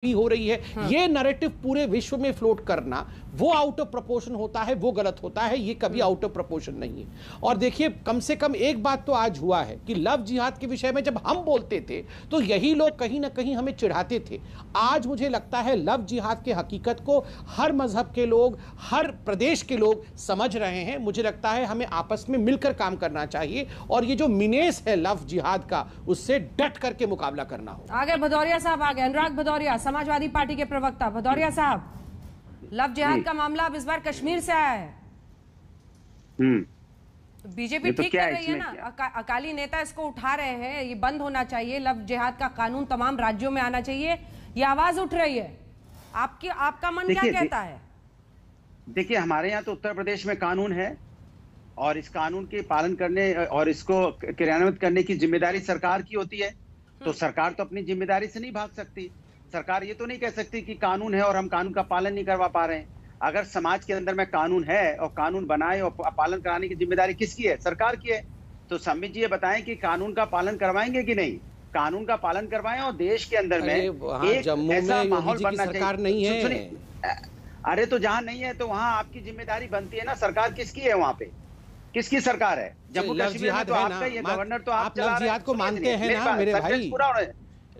हो रही है, ये नैरेटिव पूरे विश्व में फ्लोट करना वो आउट ऑफ प्रोपोर्शन होता है, वो गलत होता है, ये कभी आउट ऑफ प्रोपोर्शन नहीं है। और देखिए, कम से कम एक बात तो आज हुआ है कि लव जिहाद के विषय में जब हम बोलते थे तो यही लोग कहीं ना कहीं हमें चिढ़ाते थे। आज मुझे लगता है लव जिहाद के हकीकत को हर मजहब के लोग, हर प्रदेश के लोग समझ रहे हैं। मुझे लगता है हमें आपस में मिलकर काम करना चाहिए और ये जो मिनेस है लव जिहाद का, उससे डट करके मुकाबला करना हो। आगे भदौरिया साहब, आगे अनुराग भदौरिया, समाजवादी पार्टी के प्रवक्ता। भदौरिया साहब, लव जिहाद का मामला अब इस बार कश्मीर से आया है। तो बीजेपी ठीक कर रही है ना, अकाली नेता इसको उठा रहे हैं, ये बंद होना चाहिए, लव जिहाद का कानून तमाम राज्यों में आना चाहिए, ये आवाज उठ रही है। आपका मन क्या कहता है? देखिए, हमारे यहाँ तो उत्तर प्रदेश में कानून है और इस कानून के पालन करने और इसको क्रियान्वित करने की जिम्मेदारी सरकार की होती है। तो सरकार तो अपनी जिम्मेदारी से नहीं भाग सकती। सरकार ये तो नहीं कह सकती कि कानून है और हम कानून का पालन नहीं करवा पा रहे हैं। अगर समाज के अंदर में कानून है और कानून बनाए और पालन कराने की जिम्मेदारी किसकी है? सरकार की है। तो संबित जी ये बताएं कि कानून का पालन करवाएंगे कि नहीं? कानून का पालन करवाएं और देश के अंदर में एक ऐसा माहौल बनना चाहिए। अरे तो जहां नहीं है तो वहां आपकी जिम्मेदारी बनती है ना। सरकार किसकी है? वहां पे किसकी सरकार है? जम्मू कश्मीर में तो आपका ही है, गवर्नर तो आप लव जिहाद को मानते हैं ना मेरे भाई।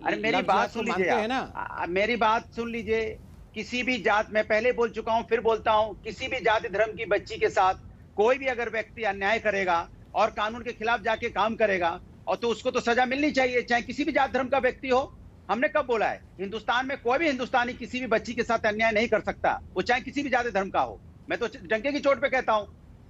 अरे मेरी बात सुन लीजिए ना, मेरी बात सुन लीजिए। किसी भी जात, मैं पहले बोल चुका हूं फिर बोलता हूं, किसी भी जाति धर्म की बच्ची के साथ कोई भी अगर व्यक्ति अन्याय करेगा और कानून के खिलाफ जाके काम करेगा और तो उसको तो सजा मिलनी चाहिए, चाहे किसी भी जात धर्म का व्यक्ति हो। हमने कब बोला है? हिंदुस्तान में कोई भी हिंदुस्तानी किसी भी बच्ची के साथ अन्याय नहीं कर सकता, वो चाहे किसी भी जाति धर्म का हो। मैं तो डंके की चोट पे कहता हूं।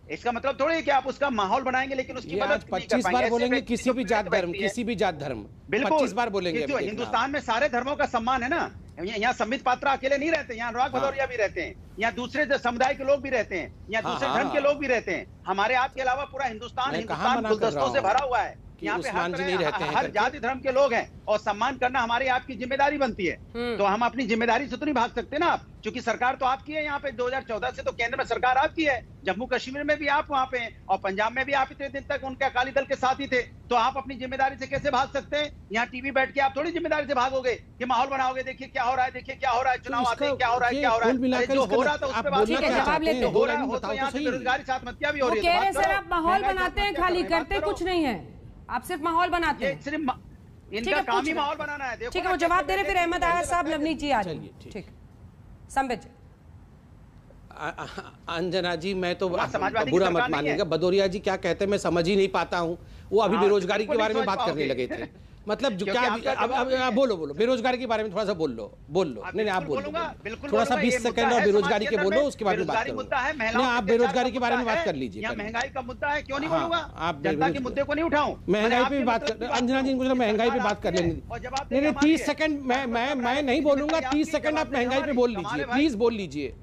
इसका मतलब थोड़ी है कि आप उसका माहौल बनाएंगे लेकिन उसकी मदद 25 बार बोलेंगे किसी भी जात धर्म, किसी भी जात धर्म, 25 बार बोलेंगे। हिंदुस्तान में सारे धर्मों का सम्मान है ना। यहाँ संबित पात्रा अकेले नहीं रहते, यहाँ अनुराग भदौरिया भी रहते हैं, यहाँ दूसरे समुदाय के लोग भी रहते हैं, यहाँ दूसरे धर्म के लोग भी रहते हैं। हमारे आपके अलावा पूरा हिंदुस्तान गुलदस्तों से भरा हुआ है। यहाँ पे हर जाति धर्म के लोग हैं और सम्मान करना हमारी आपकी जिम्मेदारी बनती है। तो हम अपनी जिम्मेदारी से तो नहीं भाग सकते ना आप, क्योंकि सरकार तो आपकी है। यहाँ पे 2014 से तो केंद्र में सरकार आपकी है। जम्मू कश्मीर में भी आप वहाँ पे हैं और पंजाब में भी आप इतने दिन तक उनके अकाली दल के साथ ही थे। तो आप अपनी जिम्मेदारी से कैसे भाग सकते हैं? यहाँ टीवी बैठ के आप थोड़ी जिम्मेदारी से भागोगे कि माहौल बनाओगे, देखिए क्या हो रहा है, देखिए क्या हो रहा है, चुनाव आते हैं, क्या हो रहा है, क्या हो रहा है, जो हो रहा था उस पर हो रहा हो। तो यहाँ पे बेरोजगारी से आत्महत्या भी हो रही है। सर आप माहौल बनाते हैं, खाली करते कुछ नहीं है, आप सिर्फ माहौल बनाते हैं। सिर्फ इनका काम ही माहौल बनाना है। ठीक है, वो जवाब दे रहे, फिर अहमद आया साहब, नवनीत जी आ जाइए। ठीक, संबित अंजना जी, मैं तो बुरा मत मानिएगा, भदौरिया जी क्या कहते हैं मैं समझ ही नहीं पाता हूँ। वो अभी बेरोजगारी के बारे में बात करने लगे थे। मतलब जो क्या अब बोलो बेरोजगारी के बारे में थोड़ा सा बोल लो। नहीं आप बोलो थोड़ा सा 20 सेकंड और बेरोजगारी के बोलो, उसके बाद में बात करो। नहीं, आप बेरोजगारी के बारे में बात कर लीजिए। महंगाई का मुद्दा है, क्यों नहीं बोलूंगा? आप जनता के मुद्दे को नहीं उठाऊं? महंगाई पे भी बात कर, अंजना जी को महंगाई पे बात कर लेंगे। नहीं 30 सेकंड मैं नहीं बोलूंगा। 30 सेकंड आप महंगाई पे बोल लीजिए, प्लीज बोल लीजिए।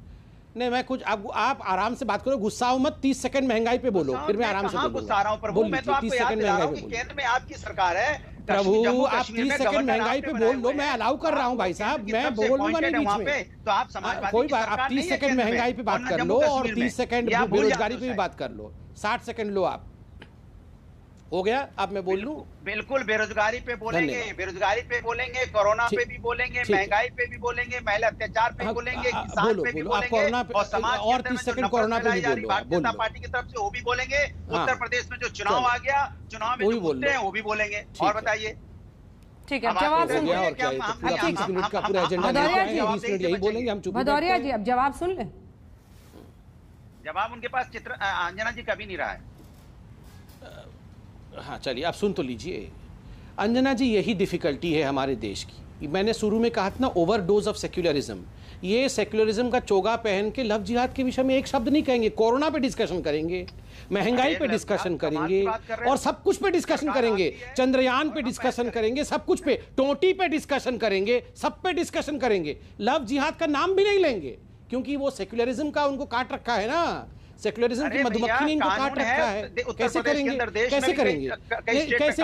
नहीं मैं कुछ आप आराम से बात करो, गुस्साओ मत। 30 सेकंड महंगाई पे बोलो, फिर मैं आराम से बोलूंगा। 30 सेकंड महंगाई पे बोलो। केंद्र में आपकी सरकार है प्रभु, आप 30 सेकंड महंगाई पे बोल लो। मैं अलाउ कर रहा हूं भाई साहब, मैं बोलूंगा नहीं बीच में। तो आप समाजवादी कोई बात, आप 30 सेकंड महंगाई पे बात कर लो और 30 सेकंड बेरोजगारी पे भी बात कर लो। 60 सेकंड लो आप। हो गया? अब मैं बोल लूं? बिल्कुल, बेरोजगारी पे बोलेंगे, बेरोजगारी पे बोलेंगे, कोरोना पे भी बोलेंगे, महंगाई पे भी बोलेंगे, महिला अत्याचार पे बोलेंगे, किसान पे भी बोलेंगे और समाज और 30 सेकंड कोरोना पे भी बोलो। भारतीय जनता पार्टी की तरफ से वो भी बोलेंगे। उत्तर प्रदेश में जो चुनाव आ गया, चुनाव में जो मुद्दे हैं वो भी बोलेंगे। और बताइए। ठीक है, जवाब सुन गया और क्या है, तो पूरा 20 मिनट का पूरा एजेंडा यही बोलेंगे हम। भदौरिया जी अब जवाब सुन ले। जवाब उनके पास अंजना जी कभी नहीं रहा है। हाँ चलिए, आप सुन तो लीजिए। अंजना जी, यही डिफिकल्टी है हमारे देश की। मैंने शुरू में कहा था ना, ओवरडोज ऑफ सेक्युलरिज्म। ये सेक्युलरिज्म का चोगा पहन के लव जिहाद के विषय में एक शब्द नहीं कहेंगे। कोरोना पे डिस्कशन करेंगे, महंगाई पे डिस्कशन करेंगे और सब कुछ पे डिस्कशन करेंगे। चंद्रयान पे डिस्कशन करेंगे, सब कुछ पे, टोटी पे डिस्कशन करेंगे, सब पे डिस्कशन करेंगे। लव जिहाद का नाम भी नहीं लेंगे क्योंकि वो सेक्युलरिज्म का उनको काट रखा है ना। सेक्युलरिज्म की मधुमक्खी ने इनको काट रखा है। कैसे करेंगे? कैसे करेंगे? कैसे